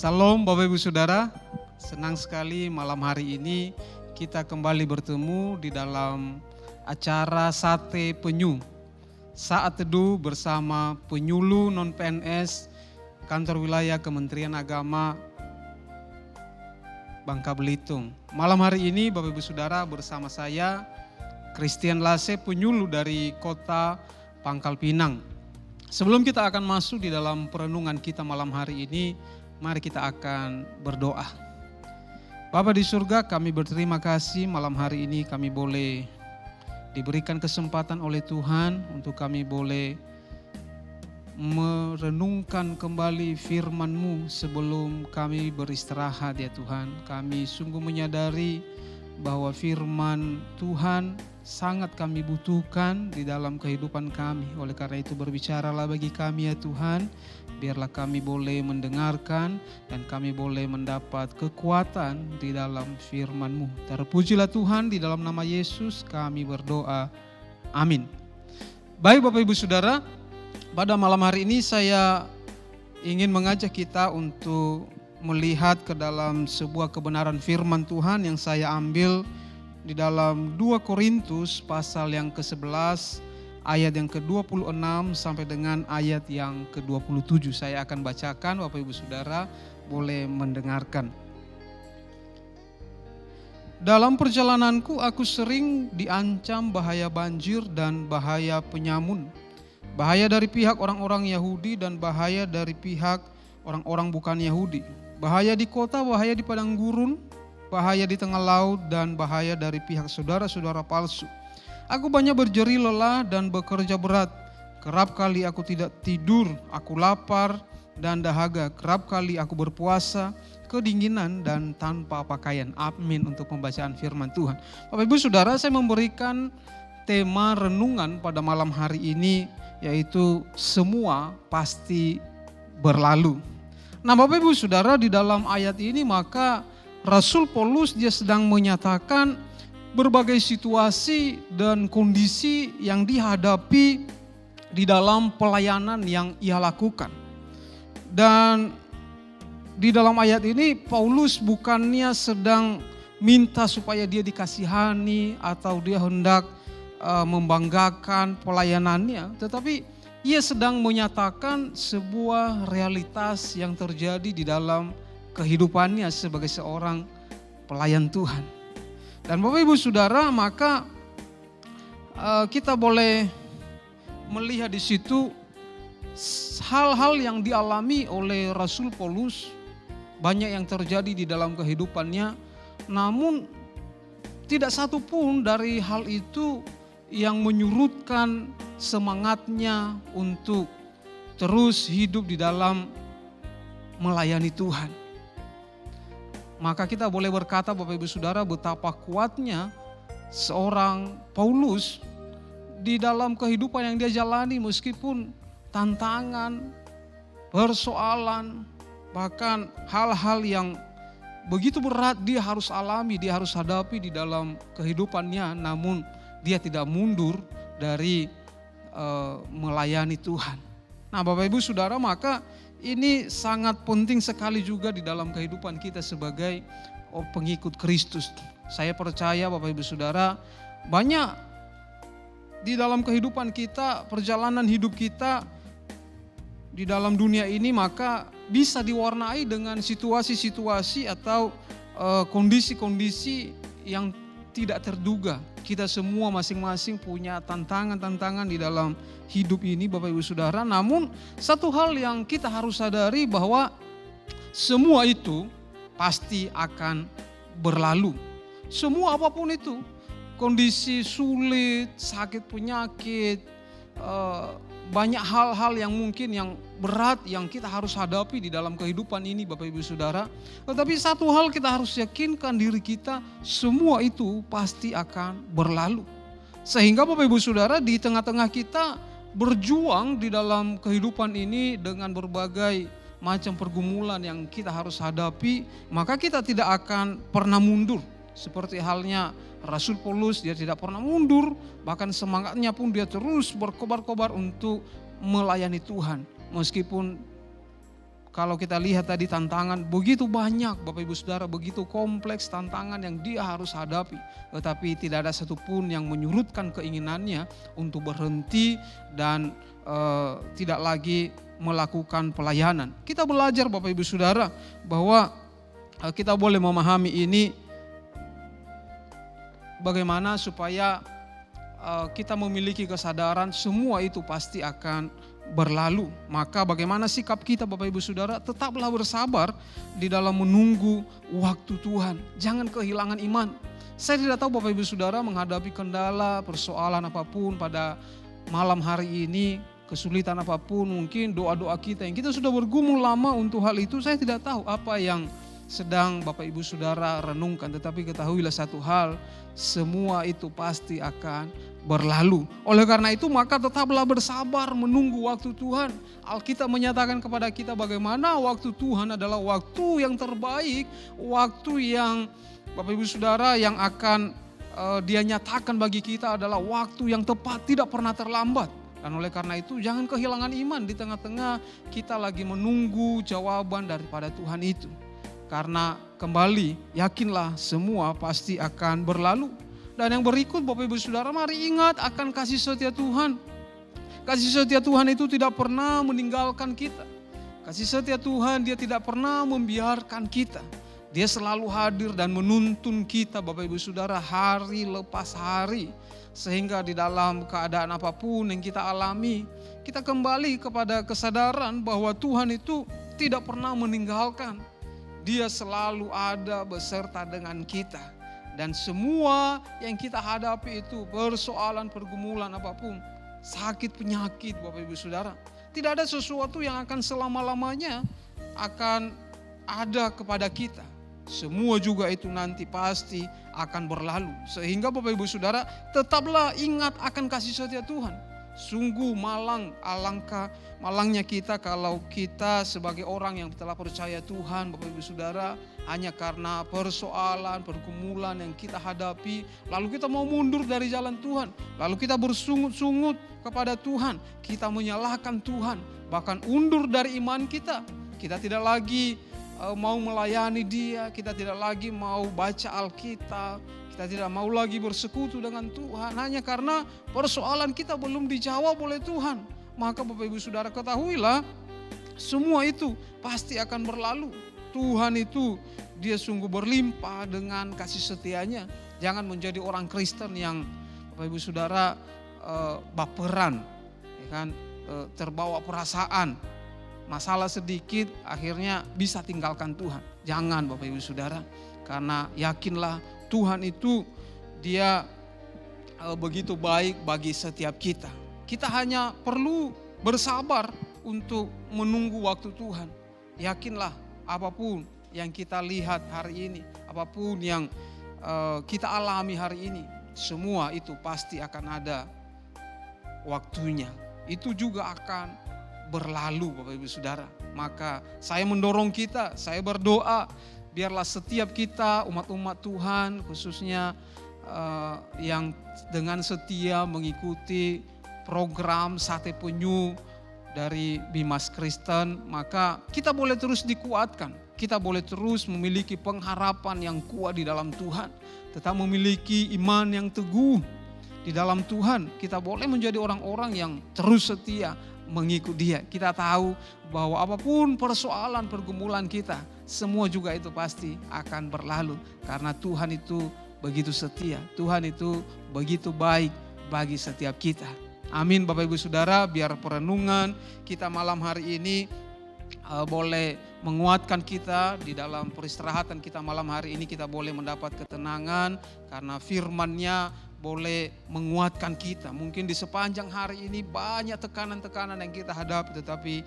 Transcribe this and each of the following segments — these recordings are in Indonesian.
Salam Bapak Ibu Saudara, senang sekali malam hari ini kita kembali bertemu di dalam acara Sate Penyu. Saat Teduh bersama penyuluh non-PNS Kantor Wilayah Kementerian Agama Bangka Belitung. Malam hari ini Bapak Ibu Saudara bersama saya Christian Lase, penyuluh dari Kota Pangkal Pinang. Sebelum kita akan masuk di dalam perenungan kita malam hari ini, mari kita akan berdoa. Bapa di surga, kami berterima kasih malam hari ini kami boleh diberikan kesempatan oleh Tuhan untuk kami boleh merenungkan kembali firman-Mu sebelum kami beristirahat ya Tuhan. Kami sungguh menyadari bahwa firman Tuhan sangat kami butuhkan di dalam kehidupan kami. Oleh karena itu berbicaralah bagi kami ya Tuhan. Biarlah kami boleh mendengarkan dan kami boleh mendapat kekuatan di dalam firman-Mu. Terpujilah Tuhan, di dalam nama Yesus kami berdoa. Amin. Baik Bapak Ibu Saudara, pada malam hari ini saya ingin mengajak kita untuk melihat ke dalam sebuah kebenaran firman Tuhan yang saya ambil di dalam 2 Korintus pasal yang ke-11 ayat yang ke-26 sampai dengan ayat yang ke-27. Saya akan bacakan, Bapak Ibu Saudara boleh mendengarkan. Dalam perjalananku aku sering diancam bahaya banjir dan bahaya penyamun. Bahaya dari pihak orang-orang Yahudi dan bahaya dari pihak orang-orang bukan Yahudi. Bahaya di kota, bahaya di padang gurun, bahaya di tengah laut, dan bahaya dari pihak saudara-saudara palsu. Aku banyak berjerih lelah dan bekerja berat. Kerap kali aku tidak tidur, aku lapar dan dahaga. Kerap kali aku berpuasa, kedinginan dan tanpa pakaian. Amin untuk pembacaan firman Tuhan. Bapak Ibu Saudara, saya memberikan tema renungan pada malam hari ini, yaitu semua pasti berlalu. Nah Bapak Ibu Saudara, di dalam ayat ini maka Rasul Paulus dia sedang menyatakan berbagai situasi dan kondisi yang dihadapi di dalam pelayanan yang ia lakukan. Dan di dalam ayat ini Paulus bukannya sedang minta supaya dia dikasihani atau dia hendak membanggakan pelayanannya, tetapi ia sedang menyatakan sebuah realitas yang terjadi di dalam kehidupannya sebagai seorang pelayan Tuhan. Dan Bapak Ibu Saudara, maka kita boleh melihat di situ hal-hal yang dialami oleh Rasul Paulus, banyak yang terjadi di dalam kehidupannya, namun tidak satu pun dari hal itu yang menyurutkan semangatnya untuk terus hidup di dalam melayani Tuhan. Maka kita boleh berkata Bapak Ibu Saudara betapa kuatnya seorang Paulus di dalam kehidupan yang dia jalani, meskipun tantangan, persoalan, bahkan hal-hal yang begitu berat dia harus alami, dia harus hadapi di dalam kehidupannya, namun dia tidak mundur dari melayani Tuhan. Nah Bapak Ibu Saudara, maka ini sangat penting sekali juga di dalam kehidupan kita sebagai pengikut Kristus. Saya percaya Bapak Ibu Saudara, banyak di dalam kehidupan kita, perjalanan hidup kita di dalam dunia ini maka bisa diwarnai dengan situasi-situasi atau kondisi-kondisi yang tidak terduga. Kita semua masing-masing punya tantangan-tantangan di dalam hidup ini Bapak Ibu Saudara. Namun satu hal yang kita harus sadari bahwa semua itu pasti akan berlalu. Semua apapun itu, kondisi sulit, sakit penyakit, banyak hal-hal yang mungkin yang berat yang kita harus hadapi di dalam kehidupan ini Bapak Ibu Saudara. Tetapi satu hal kita harus yakinkan diri kita, semua itu pasti akan berlalu. Sehingga Bapak Ibu Saudara di tengah-tengah kita berjuang di dalam kehidupan ini dengan berbagai macam pergumulan yang kita harus hadapi, maka kita tidak akan pernah mundur. Seperti halnya Rasul Paulus, dia tidak pernah mundur, bahkan semangatnya pun dia terus berkobar-kobar untuk melayani Tuhan. Meskipun kalau kita lihat tadi tantangan begitu banyak Bapak Ibu Saudara, begitu kompleks tantangan yang dia harus hadapi. Tetapi tidak ada satupun yang menyurutkan keinginannya untuk berhenti dan tidak lagi melakukan pelayanan. Kita belajar Bapak Ibu Saudara bahwa kita boleh memahami ini bagaimana supaya kita memiliki kesadaran semua itu pasti akan berlalu. Maka bagaimana sikap kita Bapak Ibu Saudara? Tetaplah bersabar di dalam menunggu waktu Tuhan. Jangan kehilangan iman. Saya tidak tahu Bapak Ibu Saudara menghadapi kendala, persoalan apapun pada malam hari ini, kesulitan apapun, mungkin doa-doa kita yang kita sudah bergumul lama untuk hal itu. Saya tidak tahu apa yang sedang Bapak Ibu Saudara renungkan, tetapi ketahuilah satu hal, semua itu pasti akan berlalu. Oleh karena itu maka tetaplah bersabar menunggu waktu Tuhan. Alkitab menyatakan kepada kita bagaimana waktu Tuhan adalah waktu yang terbaik, waktu yang Bapak Ibu Saudara yang akan dia nyatakan bagi kita adalah waktu yang tepat, tidak pernah terlambat. Dan oleh karena itu jangan kehilangan iman di tengah-tengah kita lagi menunggu jawaban daripada Tuhan itu. Karena kembali yakinlah semua pasti akan berlalu. Dan yang berikut Bapak Ibu Saudara, mari ingat akan kasih setia Tuhan. Kasih setia Tuhan itu tidak pernah meninggalkan kita. Kasih setia Tuhan dia tidak pernah membiarkan kita. Dia selalu hadir dan menuntun kita Bapak Ibu Saudara hari lepas hari. Sehingga di dalam keadaan apapun yang kita alami, kita kembali kepada kesadaran bahwa Tuhan itu tidak pernah meninggalkan. Dia selalu ada beserta dengan kita. Dan semua yang kita hadapi itu persoalan, pergumulan apapun, sakit, penyakit Bapak Ibu Saudara. Tidak ada sesuatu yang akan selama-lamanya akan ada kepada kita. Semua juga itu nanti pasti akan berlalu. Sehingga Bapak Ibu Saudara tetaplah ingat akan kasih setia Tuhan. Sungguh alangkah malangnya kita kalau kita sebagai orang yang telah percaya Tuhan Bapak Ibu Saudara, hanya karena persoalan, pergumulan yang kita hadapi, lalu kita mau mundur dari jalan Tuhan, lalu kita bersungut-sungut kepada Tuhan, kita menyalahkan Tuhan, bahkan undur dari iman kita. Kita tidak lagi mau melayani Dia, kita tidak lagi mau baca Alkitab, kita tidak mau lagi bersekutu dengan Tuhan hanya karena persoalan kita belum dijawab oleh Tuhan. Maka Bapak Ibu Saudara ketahuilah semua itu pasti akan berlalu. Tuhan itu dia sungguh berlimpah dengan kasih setianya. Jangan menjadi orang Kristen yang Bapak Ibu Saudara baperan, ya kan, terbawa perasaan. Masalah sedikit akhirnya bisa tinggalkan Tuhan. Jangan Bapak Ibu Saudara, karena yakinlah Tuhan itu dia begitu baik bagi setiap kita. Kita hanya perlu bersabar untuk menunggu waktu Tuhan. Yakinlah apapun yang kita lihat hari ini, apapun yang kita alami hari ini, semua itu pasti akan ada waktunya. Itu juga akan berlalu Bapak Ibu Saudara. Maka saya mendorong kita, saya berdoa biarlah setiap kita umat-umat Tuhan khususnya yang dengan setia mengikuti program Sate Penyu dari Bimas Kristen, maka kita boleh terus dikuatkan. Kita boleh terus memiliki pengharapan yang kuat di dalam Tuhan. Tetap memiliki iman yang teguh di dalam Tuhan. Kita boleh menjadi orang-orang yang terus setia mengikuti Dia. Kita tahu bahwa apapun persoalan, pergumulan kita, semua juga itu pasti akan berlalu. Karena Tuhan itu begitu setia. Tuhan itu begitu baik bagi setiap kita. Amin Bapak Ibu Saudara, biar perenungan kita malam hari ini boleh menguatkan kita di dalam peristirahatan kita malam hari ini. Kita boleh mendapat ketenangan karena firman-Nya boleh menguatkan kita. Mungkin di sepanjang hari ini banyak tekanan-tekanan yang kita hadapi, tetapi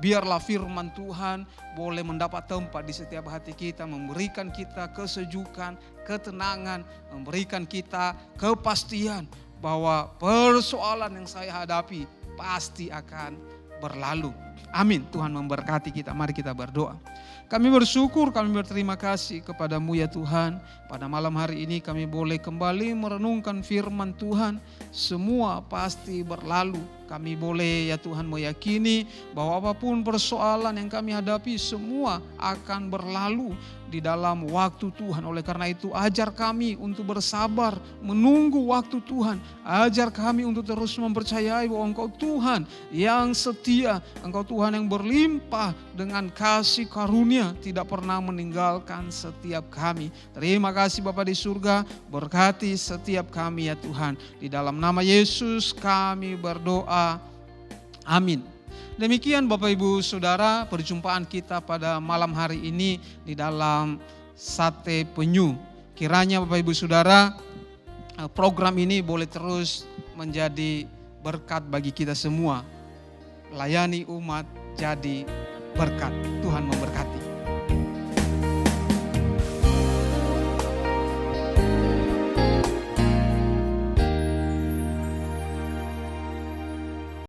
biarlah firman Tuhan boleh mendapat tempat di setiap hati kita, memberikan kita kesejukan, ketenangan, memberikan kita kepastian bahwa persoalan yang saya hadapi pasti akan berlalu. Amin. Tuhan memberkati kita. Mari kita berdoa. Kami bersyukur, kami berterima kasih kepadamu ya Tuhan. Pada malam hari ini kami boleh kembali merenungkan firman Tuhan. Semua pasti berlalu Kami boleh ya Tuhan meyakini bahwa apapun persoalan yang kami hadapi semua akan berlalu di dalam waktu Tuhan. Oleh karena itu ajar kami untuk bersabar menunggu waktu Tuhan. Ajar kami untuk terus mempercayai bahwa Engkau Tuhan yang setia, Engkau Tuhan yang berlimpah dengan kasih karunia, tidak pernah meninggalkan setiap kami. Terima kasih Bapa di surga, berkati setiap kami ya Tuhan. Di dalam nama Yesus kami berdoa. Amin. Demikian Bapak Ibu Saudara, perjumpaan kita pada malam hari ini di dalam Sate Penyu. Kiranya Bapak Ibu Saudara, program ini boleh terus menjadi berkat bagi kita semua. Layani umat jadi berkat. Tuhan memberkati.